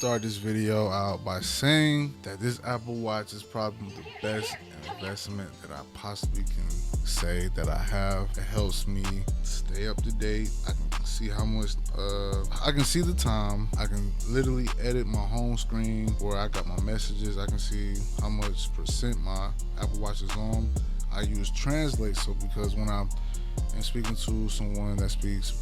start this video out by saying that this Apple Watch is probably the best investment that I possibly can say that I have. It helps me stay up to date. I can see how much, I can see the time. I can literally edit my home screen where I got my messages. I can see how much percent my Apple Watch is on. I use Translate, so because when I'm speaking to someone that speaks,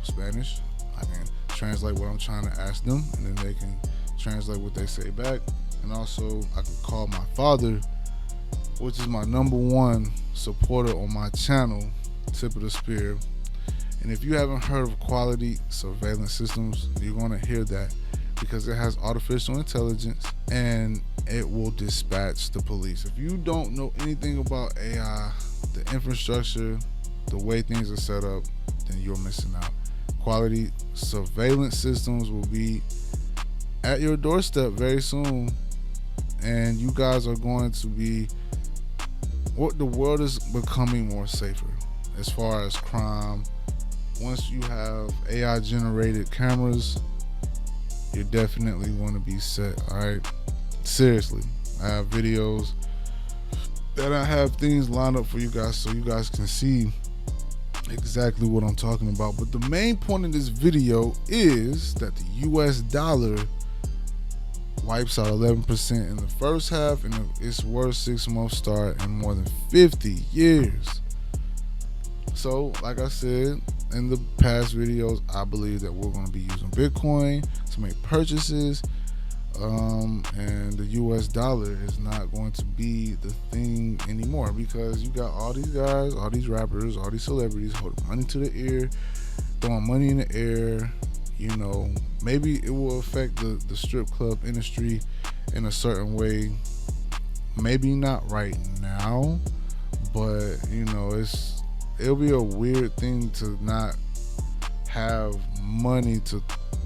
Spanish, I can translate what I'm trying to ask them, and then they can translate what they say back. And also, I can call my father, which is my #1 supporter on my channel, Tip of the Spear. And if you haven't heard of Quality Surveillance Systems, you're going to hear that because it has artificial intelligence and it will dispatch the police. If you don't know anything about AI, the infrastructure, the way things are set up, then you're missing out. Quality Surveillance Systems will be at your doorstep very soon, and you guys are going to be, what the world is becoming more safer as far as crime. Once you have AI generated cameras, you're definitely going to be set. All right, seriously, I have videos that I have things lined up for you guys so you guys can see exactly what I'm talking about. But the main point of this video is that the US dollar wipes out 11% in the first half, and its worst 6-month start in more than 50 years. So like I said in the past videos, I believe that we're going to be using Bitcoin to make purchases, and the US dollar is not going to be the thing anymore, because you got all these guys, all these rappers, all these celebrities holding money to the ear, throwing money in the air. Maybe it will affect the strip club industry in a certain way. Maybe not right now, but it'll be a weird thing to not have money to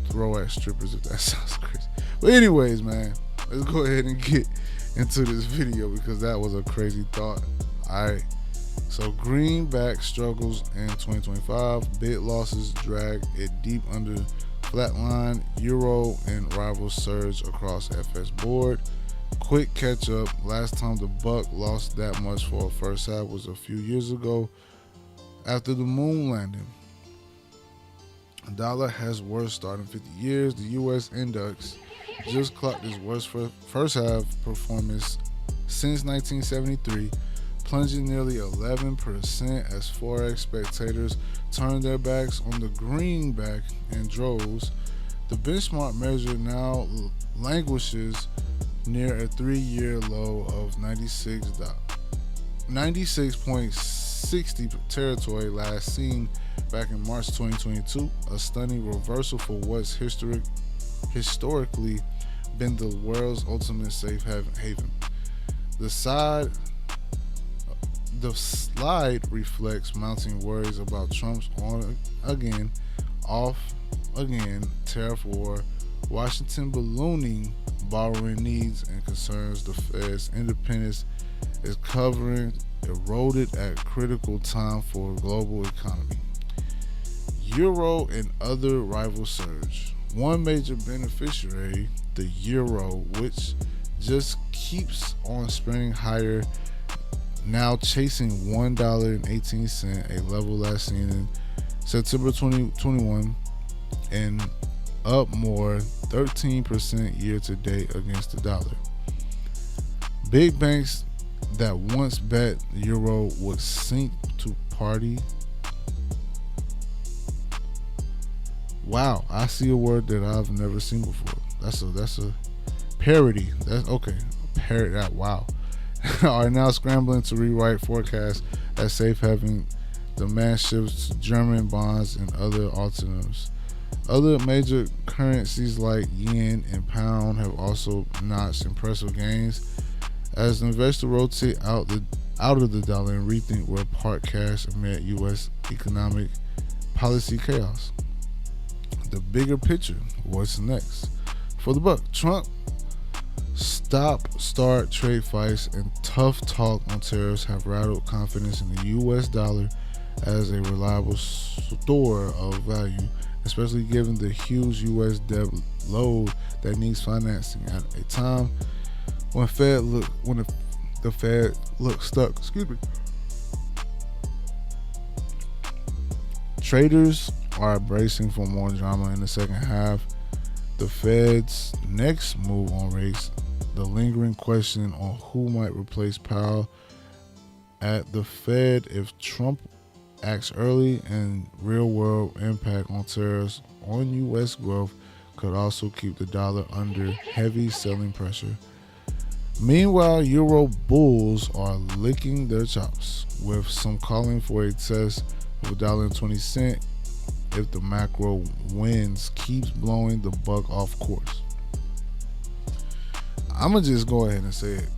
throw at strippers, if that sounds crazy. But anyways, man, let's go ahead and get into this video because that was a crazy thought. Alright, so greenback struggles in 2025. Bit losses drag it deep under flatline. Euro and rival surge across FS board. Quick catch up. Last time the buck lost that much for a first half was a few years ago after the moon landing. The dollar has worst start in 50 years. The US index just clocked its worst first half performance since 1973, plunging nearly 11% as forex spectators turned their backs on the greenback in droves. The benchmark measure now languishes near a 3-year low of 96.60 territory, last seen back in March 2022, a stunning reversal for what's historically been the world's ultimate safe haven. The slide reflects mounting worries about Trump's off again tariff war, Washington ballooning borrowing needs, and concerns the Fed's independence is covering eroded at critical time for global economy. Euro and other rival surge. One major beneficiary, the euro, which just keeps on spinning higher, now chasing $1.18, a level last seen in September 2021, and up more 13% year to date against the dollar. Big banks that once bet the euro would sink to parity. Wow, I see a word that I've never seen before. That's a parody. That's okay. Parody that. Wow. Are now scrambling to rewrite forecasts as safe haven demand shifts to German bonds and other alternatives. Other major currencies like yen and pound have also notched impressive gains as investors rotate out of the dollar and rethink where park cash amid U.S. economic policy chaos. The bigger picture, what's next? For the buck, Trump start trade fights and tough talk on tariffs have rattled confidence in the U.S. dollar as a reliable store of value especially given the huge U.S. debt load that needs financing at a time when the Fed looks stuck. Excuse me. Traders are bracing for more drama in the second half. The Fed's next move on rates, the lingering question on who might replace Powell at the Fed if Trump acts early, and real-world impact on tariffs on U.S. growth could also keep the dollar under heavy selling pressure. Meanwhile, Euro bulls are licking their chops, with some calling for a test of $1.20 if the macro winds keeps blowing the buck off course. I'm going to just go ahead and say it.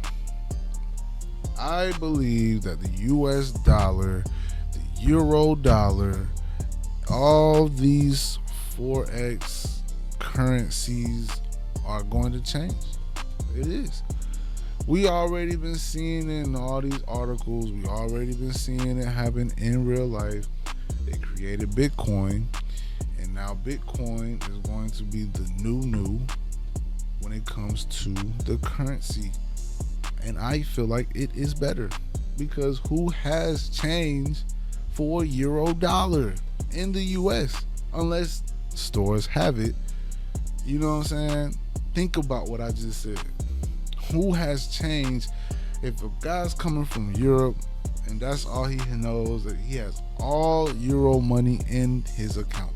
I believe that the US dollar, the Euro dollar, all these Forex currencies are going to change. It is. We already been seeing it in all these articles. We already been seeing it happen in real life. They created Bitcoin, and now Bitcoin is going to be the new when it comes to the currency. And I feel like it is better, because who has change for Euro dollar in the US unless stores have it? You know what I'm saying? Think about what I just said. Who has change? If a guy's coming from Europe and that's all he knows, that he has all Euro money in his account,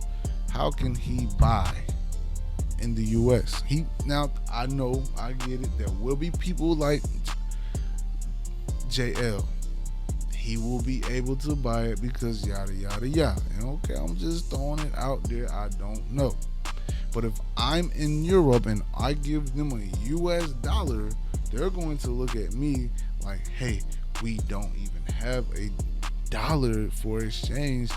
how can he buy in the US? Now I know, I get it, there will be people like JL. He will be able to buy it because yada yada yada. And okay, I'm just throwing it out there. I don't know. But if I'm in Europe and I give them a US dollar, they're going to look at me like, hey, we don't even have a dollar for exchange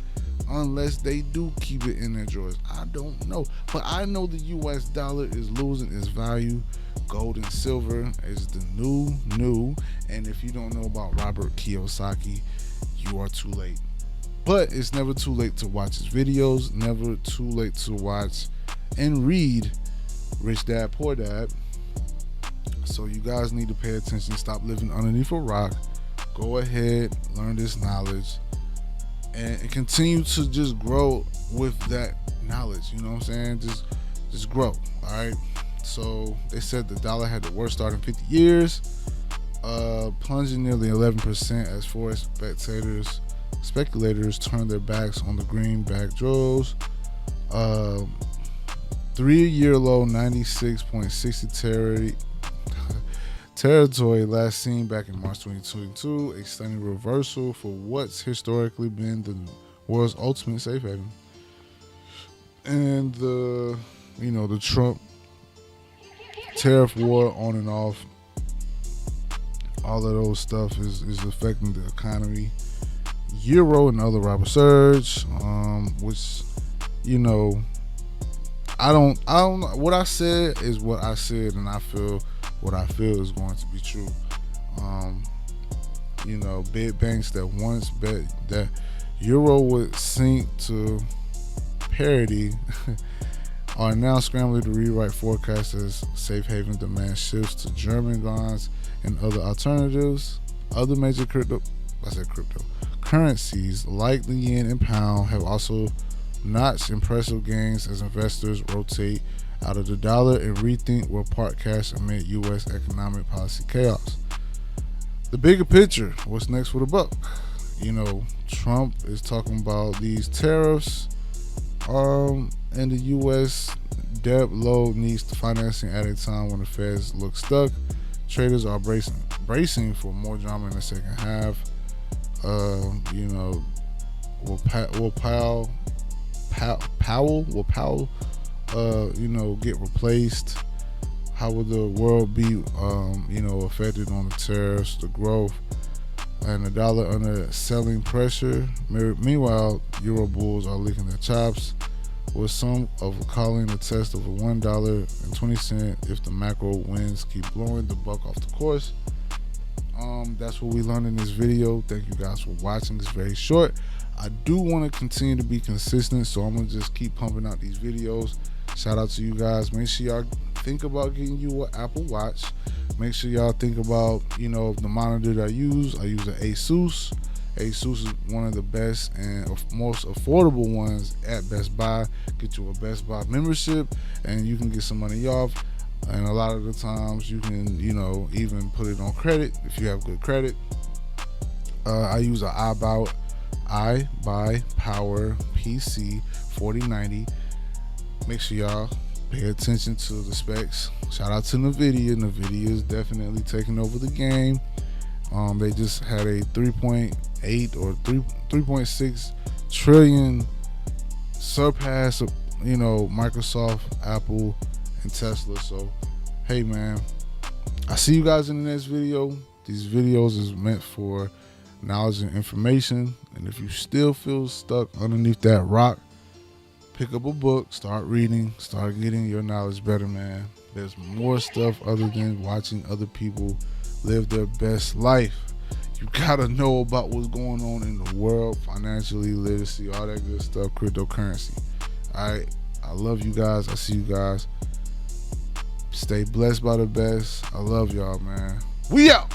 unless they do keep it in their drawers. I don't know. But I know the US dollar is losing its value. Gold and silver is the new. And if you don't know about Robert Kiyosaki, you are too late. But it's never too late to watch his videos. Never too late to watch and read Rich Dad Poor Dad. So you guys need to pay attention. Stop living underneath a rock. Go ahead, learn this knowledge, and continue to just grow with that knowledge. You know what I'm saying? Just grow. All right. So they said the dollar had the worst start in 50 years, plunging nearly 11% as forex speculators turned their backs on the greenback droves. 3-year low 96.60 territory last seen back in March 2022, a stunning reversal for what's historically been the world's ultimate safe haven. And the Trump tariff war on and off, all of those stuff is affecting the economy. Euro and other rapid surge, which, I don't what I said is what I said, and I feel what I feel is going to be true. Big banks that once bet that Euro would sink to parity are now scrambling to rewrite forecasts as safe haven demand shifts to German bonds and other alternatives. Other major currencies like the yen and pound have also notched impressive gains as investors rotate out of the dollar and rethink where park cash amid U.S. economic policy chaos. The bigger picture, what's next for the buck? Trump is talking about these tariffs, and the U.S. debt load needs the financing at a time when the Feds look stuck. Traders are bracing for more drama in the second half. Will Powell get replaced? How will the world be, affected on the tariffs, the growth, and the dollar under selling pressure? Meanwhile, Euro bulls are licking their chops, with some of calling the test of $1.20 if the macro winds keep blowing the buck off the course. That's what we learned in this video. Thank you guys for watching. It's very short. I do want to continue to be consistent, so I'm gonna just keep pumping out these videos. Shout out to you guys. Make sure y'all think about getting you an Apple Watch. Make sure y'all think about, the monitor that I use an Asus. Asus is one of the best and most affordable ones at Best Buy. Get you a Best Buy membership and you can get some money off. And a lot of the times you can, even put it on credit if you have good credit. I use an iBuy Power PC 4090. Make sure y'all pay attention to the specs. Shout out to NVIDIA. NVIDIA is definitely taking over the game. They just had a 3.8 or 3.6 trillion surpass, Microsoft, Apple, and Tesla. So, hey man, I see you guys in the next video. These videos is meant for knowledge and information. And if you still feel stuck underneath that rock, pick up a book, start reading, start getting your knowledge better, man. There's more stuff other than watching other people live their best life. You gotta know about what's going on in the world, financially, literacy, all that good stuff, cryptocurrency. All right, I love you guys. I see you guys. Stay blessed by the best. I love y'all, man. We out.